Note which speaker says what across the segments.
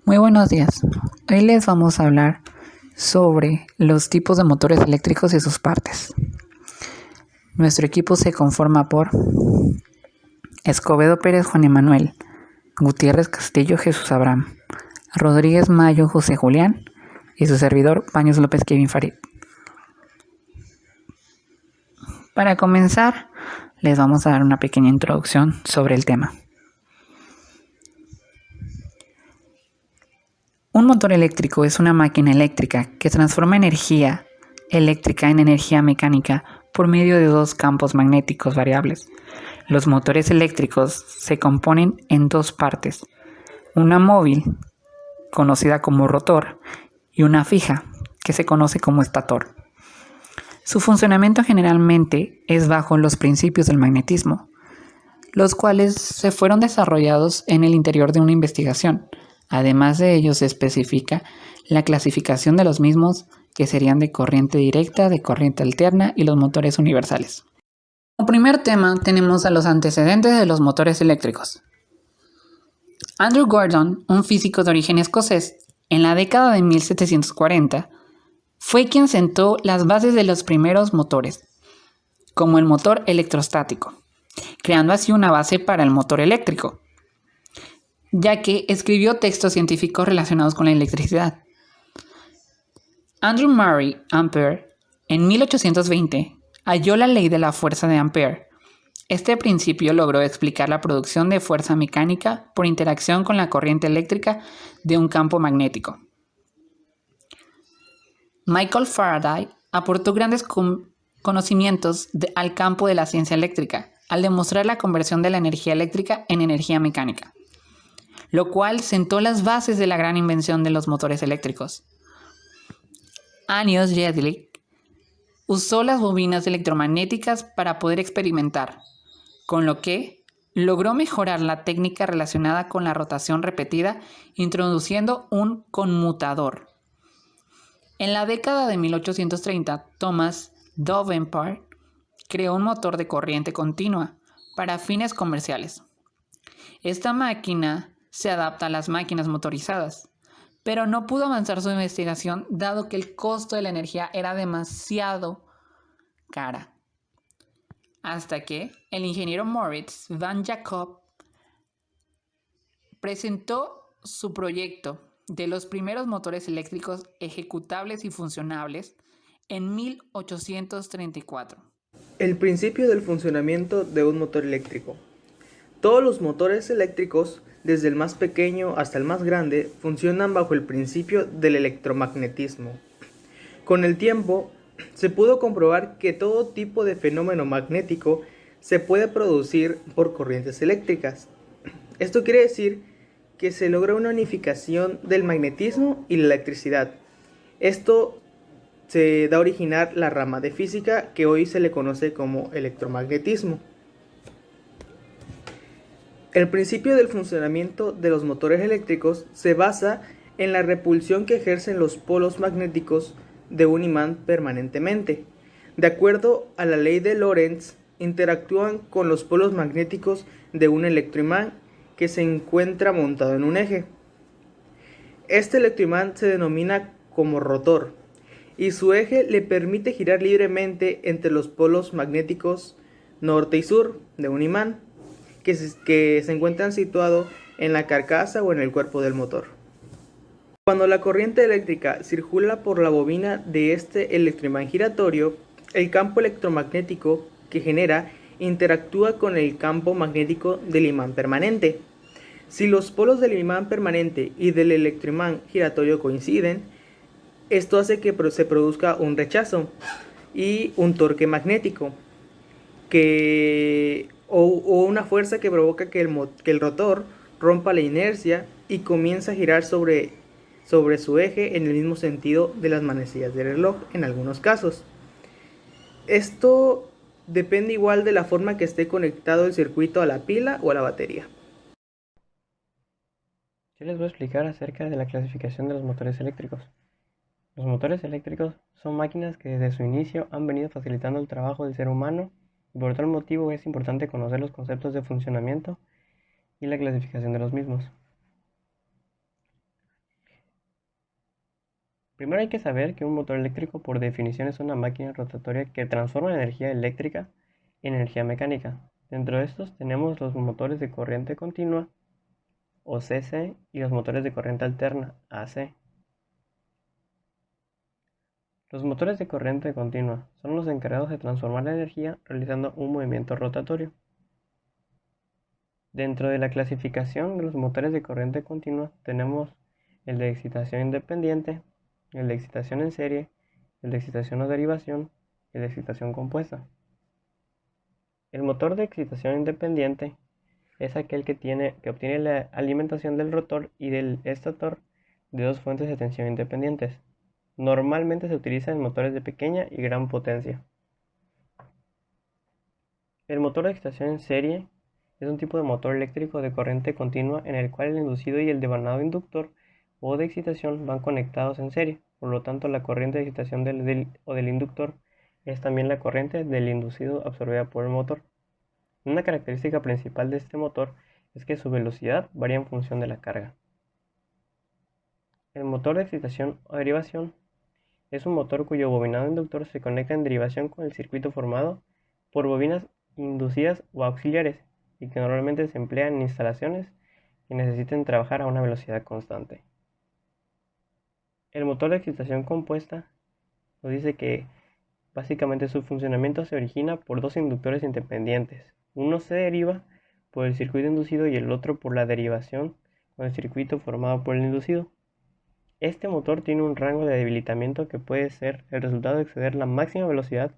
Speaker 1: Muy buenos días. Hoy les vamos a hablar sobre los tipos de motores eléctricos y sus partes. Nuestro equipo se conforma por Escobedo Pérez Juan Emanuel, Gutiérrez Castillo Jesús Abraham, Rodríguez Mayo José Julián y su servidor Baños López Kevin Farid. Para comenzar, les vamos a dar una pequeña introducción sobre el tema. Un motor eléctrico es una máquina eléctrica que transforma energía eléctrica en energía mecánica por medio de dos campos magnéticos variables. Los motores eléctricos se componen en dos partes, una móvil, conocida como rotor, y una fija, que se conoce como estator. Su funcionamiento generalmente es bajo los principios del magnetismo, los cuales se fueron desarrollados en el interior de una investigación. Además de ello, se especifica la clasificación de los mismos, que serían de corriente directa, de corriente alterna y los motores universales. Como primer tema tenemos a los antecedentes de los motores eléctricos. Andrew Gordon, un físico de origen escocés, en la década de 1740, fue quien sentó las bases de los primeros motores, como el motor electrostático, creando así una base para el motor eléctrico, ya que escribió textos científicos relacionados con la electricidad. Andrew Murray Ampere, en 1820, halló la ley de la fuerza de Ampere. Este principio logró explicar la producción de fuerza mecánica por interacción con la corriente eléctrica de un campo magnético. Michael Faraday aportó grandes conocimientos al campo de la ciencia eléctrica al demostrar la conversión de la energía eléctrica en energía mecánica, lo cual sentó las bases de la gran invención de los motores eléctricos. Anios Jedlick usó las bobinas electromagnéticas para poder experimentar, con lo que logró mejorar la técnica relacionada con la rotación repetida, introduciendo un conmutador. En la década de 1830, Thomas Davenport creó un motor de corriente continua para fines comerciales. Esta máquina se adapta a las máquinas motorizadas, pero no pudo avanzar su investigación dado que el costo de la energía era demasiado cara. Hasta que el ingeniero Moritz van Jacob presentó su proyecto de los primeros motores eléctricos ejecutables y funcionables en 1834.
Speaker 2: El principio del funcionamiento de un motor eléctrico. Todos los motores eléctricos, desde el más pequeño hasta el más grande, funcionan bajo el principio del electromagnetismo. Con el tiempo, se pudo comprobar que todo tipo de fenómeno magnético se puede producir por corrientes eléctricas. Esto quiere decir que se logra una unificación del magnetismo y la electricidad. Esto se da a originar la rama de física que hoy se le conoce como electromagnetismo. El principio del funcionamiento de los motores eléctricos se basa en la repulsión que ejercen los polos magnéticos de un imán permanentemente. De acuerdo a la ley de Lorentz, interactúan con los polos magnéticos de un electroimán que se encuentra montado en un eje. Este electroimán se denomina como rotor y su eje le permite girar libremente entre los polos magnéticos norte y sur de un imán que se encuentran situados en la carcasa o en el cuerpo del motor. Cuando la corriente eléctrica circula por la bobina de este electroimán giratorio, el campo electromagnético que genera interactúa con el campo magnético del imán permanente. Si los polos del imán permanente y del electroimán giratorio coinciden, esto hace que se produzca un rechazo y un torque magnético o una fuerza que provoca que el rotor rompa la inercia y comienza a girar sobre su eje en el mismo sentido de las manecillas del reloj en algunos casos. Esto depende igual de la forma que esté conectado el circuito a la pila o a la batería.
Speaker 3: Yo les voy a explicar acerca de la clasificación de los motores eléctricos. Los motores eléctricos son máquinas que desde su inicio han venido facilitando el trabajo del ser humano y por tal motivo es importante conocer los conceptos de funcionamiento y la clasificación de los mismos. Primero hay que saber que un motor eléctrico por definición es una máquina rotatoria que transforma energía eléctrica en energía mecánica. Dentro de estos tenemos los motores de corriente continua o CC y los motores de corriente alterna AC. Los motores de corriente continua son los encargados de transformar la energía realizando un movimiento rotatorio. Dentro de la clasificación de los motores de corriente continua tenemos el de excitación independiente, el de excitación en serie, el de excitación o derivación y el de excitación compuesta. El motor de excitación independiente es aquel que obtiene la alimentación del rotor y del estator de dos fuentes de tensión independientes. Normalmente se utiliza en motores de pequeña y gran potencia. El motor de excitación en serie es un tipo de motor eléctrico de corriente continua en el cual el inducido y el devanado inductor o de excitación van conectados en serie. Por lo tanto, la corriente de excitación del inductor es también la corriente del inducido absorbida por el motor. Una característica principal de este motor es que su velocidad varía en función de la carga. El motor de excitación o derivación es un motor cuyo bobinado inductor se conecta en derivación con el circuito formado por bobinas inducidas o auxiliares y que normalmente se emplean en instalaciones que necesiten trabajar a una velocidad constante. El motor de excitación compuesta nos dice que básicamente su funcionamiento se origina por dos inductores independientes. Uno se deriva por el circuito inducido y el otro por la derivación con el circuito formado por el inducido. Este motor tiene un rango de debilitamiento que puede ser el resultado de exceder la máxima velocidad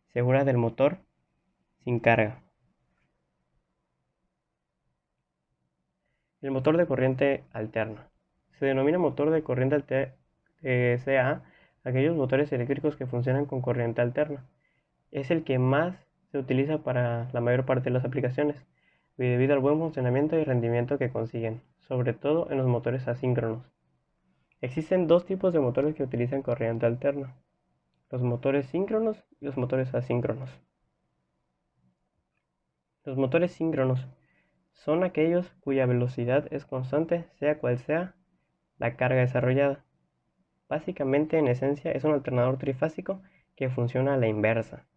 Speaker 3: segura del motor sin carga. El motor de corriente alterna. Se denomina motor de corriente alterna CA aquellos motores eléctricos que funcionan con corriente alterna. Es el que más se utiliza para la mayor parte de las aplicaciones, debido al buen funcionamiento y rendimiento que consiguen, sobre todo en los motores asíncronos. Existen dos tipos de motores que utilizan corriente alterna: los motores síncronos y los motores asíncronos. Los motores síncronos son aquellos cuya velocidad es constante, sea cual sea la carga desarrollada. Básicamente, en esencia, es un alternador trifásico que funciona a la inversa.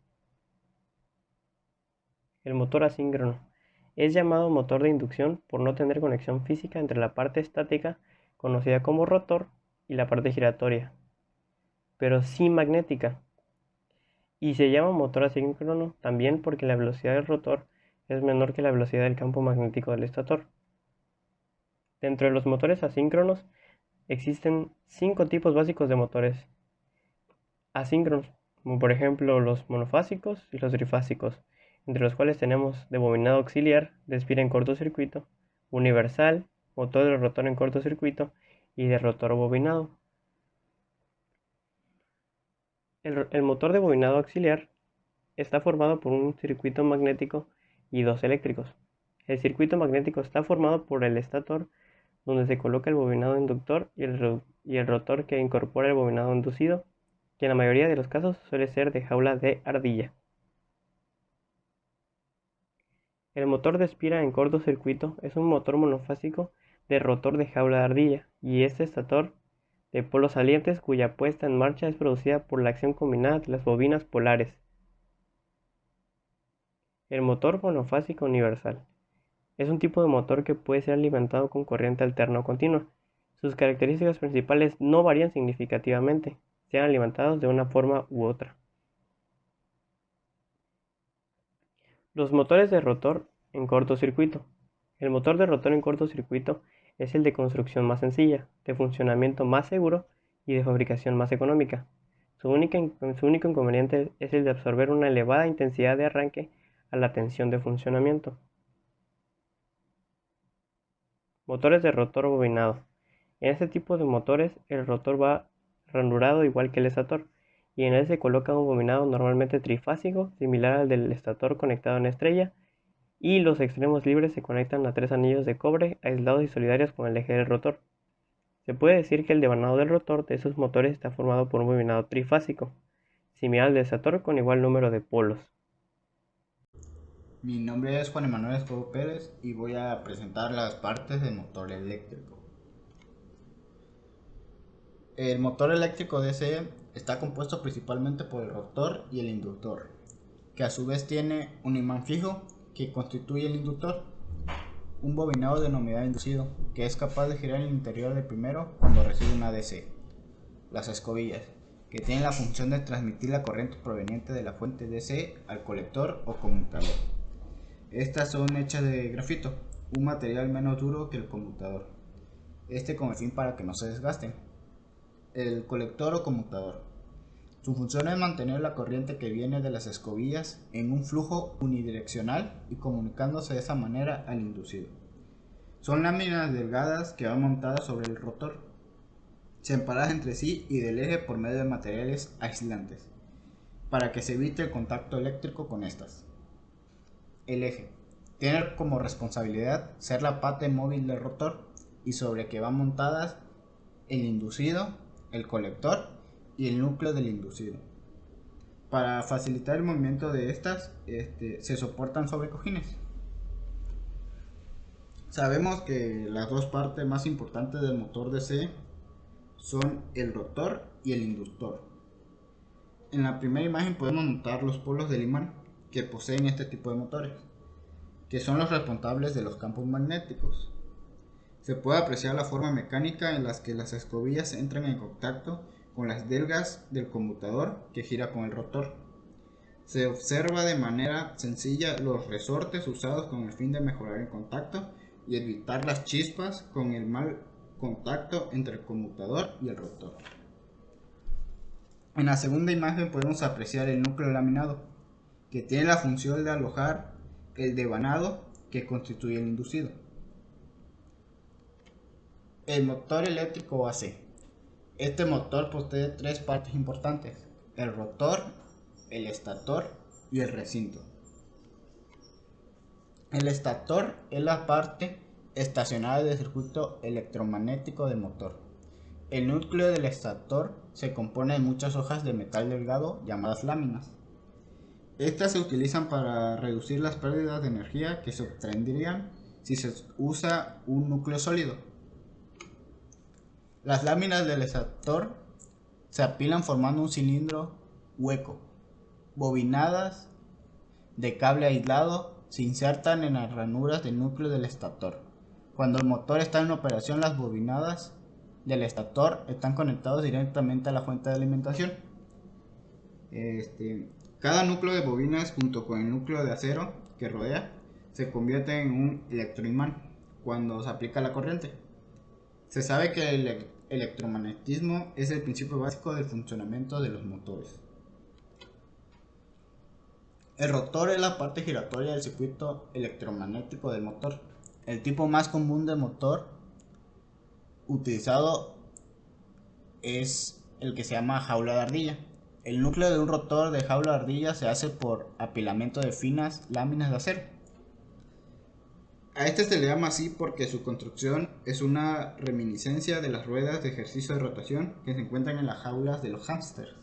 Speaker 3: El motor asíncrono es llamado motor de inducción por no tener conexión física entre la parte estática, conocida como rotor, y la parte giratoria, pero sí magnética. Y se llama motor asíncrono también porque la velocidad del rotor es menor que la velocidad del campo magnético del estator. Dentro de los motores asíncronos existen 5 tipos básicos de motores asíncronos, como por ejemplo los monofásicos y los trifásicos, entre los cuales tenemos de bobinado auxiliar, de espiral en cortocircuito, universal, motor de rotor en cortocircuito y de rotor bobinado. El motor de bobinado auxiliar está formado por un circuito magnético y dos eléctricos. El circuito magnético está formado por el estator, donde se coloca el bobinado inductor y el rotor que incorpora el bobinado inducido, que en la mayoría de los casos suele ser de jaula de ardilla. El motor de espiral en cortocircuito es un motor monofásico de rotor de jaula de ardilla y este estator de polos salientes cuya puesta en marcha es producida por la acción combinada de las bobinas polares. El motor monofásico universal es un tipo de motor que puede ser alimentado con corriente alterna o continua. Sus características principales no varían significativamente, sean alimentados de una forma u otra. Los motores de rotor en cortocircuito. El motor de rotor en cortocircuito es el de construcción más sencilla, de funcionamiento más seguro y de fabricación más económica. Su único inconveniente es el de absorber una elevada intensidad de arranque a la tensión de funcionamiento. Motores de rotor bobinado. En este tipo de motores el rotor va ranurado igual que el estator, y en él se coloca un bobinado normalmente trifásico, similar al del estator conectado en estrella, y los extremos libres se conectan a 3 anillos de cobre aislados y solidarios con el eje del rotor. Se puede decir que el devanado del rotor de esos motores está formado por un bobinado trifásico, similar al del estator con igual número de polos.
Speaker 4: Mi nombre es Juan Emanuel Escobo Pérez y voy a presentar las partes del motor eléctrico. El motor eléctrico DC está compuesto principalmente por el rotor y el inductor, que a su vez tiene un imán fijo que constituye el inductor, un bobinado denominado inducido, que es capaz de girar el interior del primero cuando recibe una DC, las escobillas, que tienen la función de transmitir la corriente proveniente de la fuente DC al colector o conmutador. Estas son hechas de grafito, un material menos duro que el conmutador, con el fin para que no se desgasten. El colector o conmutador. Su función es mantener la corriente que viene de las escobillas en un flujo unidireccional y comunicándose de esa manera al inducido. Son láminas delgadas que van montadas sobre el rotor, separadas entre sí y del eje por medio de materiales aislantes, para que se evite el contacto eléctrico con estas. El eje tiene como responsabilidad ser la parte móvil del rotor y sobre que van montadas el inducido, el colector y el núcleo del inducido. Para facilitar el movimiento de estas, se soportan sobre cojines. Sabemos que las dos partes más importantes del motor DC son el rotor y el inductor. En la primera imagen podemos notar los polos del imán que poseen este tipo de motores, que son los responsables de los campos magnéticos. Se puede apreciar la forma mecánica en la que las escobillas entran en contacto con las delgas del conmutador que gira con el rotor. Se observa de manera sencilla los resortes usados con el fin de mejorar el contacto y evitar las chispas con el mal contacto entre el conmutador y el rotor. En la segunda imagen podemos apreciar el núcleo laminado, que tiene la función de alojar el devanado que constituye el inducido. El motor eléctrico AC. Este motor posee tres partes importantes: el rotor, el estator y el recinto. El estator es la parte estacionaria del circuito electromagnético del motor. El núcleo del estator se compone de muchas hojas de metal delgado llamadas láminas. Estas se utilizan para reducir las pérdidas de energía que se obtendrían si se usa un núcleo sólido. Las láminas del estator se apilan formando un cilindro hueco. Bobinadas de cable aislado se insertan en las ranuras del núcleo del estator. Cuando el motor está en operación, las bobinadas del estator están conectadas directamente a la fuente de alimentación. Cada núcleo de bobinas junto con el núcleo de acero que rodea se convierte en un electroimán cuando se aplica la corriente. Se sabe que el electromagnetismo es el principio básico del funcionamiento de los motores. El rotor es la parte giratoria del circuito electromagnético del motor. El tipo más común de motor utilizado es el que se llama jaula de ardilla. El núcleo de un rotor de jaula de ardilla se hace por apilamiento de finas láminas de acero. A este se le llama así porque su construcción es una reminiscencia de las ruedas de ejercicio de rotación que se encuentran en las jaulas de los hámsters.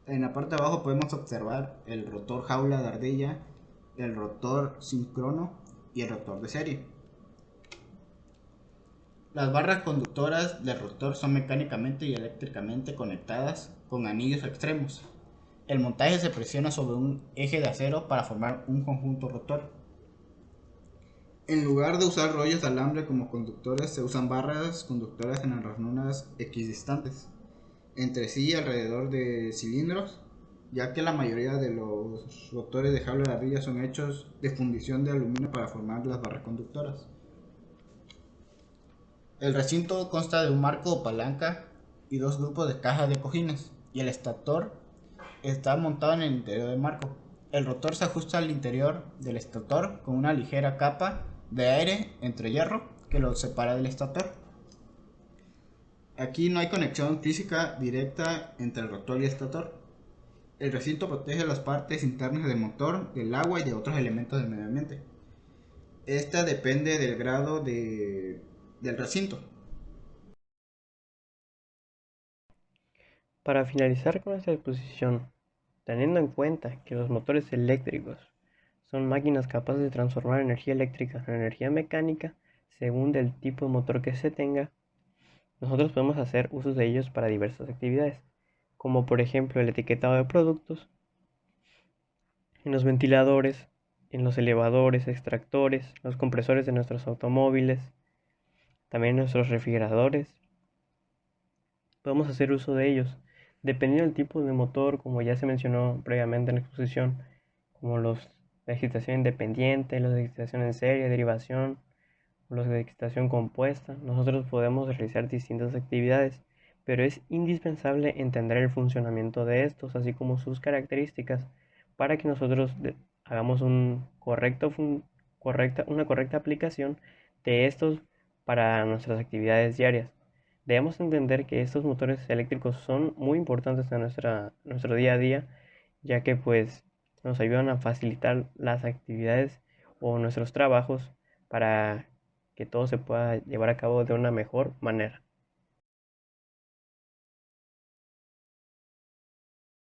Speaker 4: En la parte de abajo podemos observar el rotor jaula de ardilla, el rotor síncrono y el rotor de serie. Las barras conductoras del rotor son mecánicamente y eléctricamente conectadas con anillos extremos. El montaje se presiona sobre un eje de acero para formar un conjunto rotor. En lugar de usar rollos de alambre como conductores, se usan barras conductoras en las ranuras equidistantes entre sí alrededor de cilindros, ya que la mayoría de los rotores de jaula de ardilla son hechos de fundición de aluminio para formar las barras conductoras. El recinto consta de un marco o palanca y dos grupos de cajas de cojines, y el estator está montado en el interior del marco. El rotor se ajusta al interior del estator con una ligera capa de aire entre hierro que lo separa del estator. Aquí no hay conexión física directa entre el rotor y el estator. El recinto protege las partes internas del motor, del agua y de otros elementos del medio ambiente. Esta depende del grado del recinto.
Speaker 3: Para finalizar con esta exposición, teniendo en cuenta que los motores eléctricos son máquinas capaces de transformar energía eléctrica en energía mecánica según el tipo de motor que se tenga, Nosotros podemos hacer uso de ellos para diversas actividades, como por ejemplo el etiquetado de productos, en los ventiladores, en los elevadores, extractores, los compresores de nuestros automóviles, también en nuestros refrigeradores. Podemos hacer uso de ellos, dependiendo del tipo de motor, como ya se mencionó previamente en la exposición, como los de excitación independiente, los de excitación en serie, derivación, los de excitación compuesta. Nosotros podemos realizar distintas actividades, pero es indispensable entender el funcionamiento de estos, así como sus características, para que nosotros hagamos una correcta aplicación de estos para nuestras actividades diarias. Debemos entender que estos motores eléctricos son muy importantes en nuestro día a día, ya que pues nos ayudan a facilitar las actividades o nuestros trabajos para que todo se pueda llevar a cabo de una mejor manera.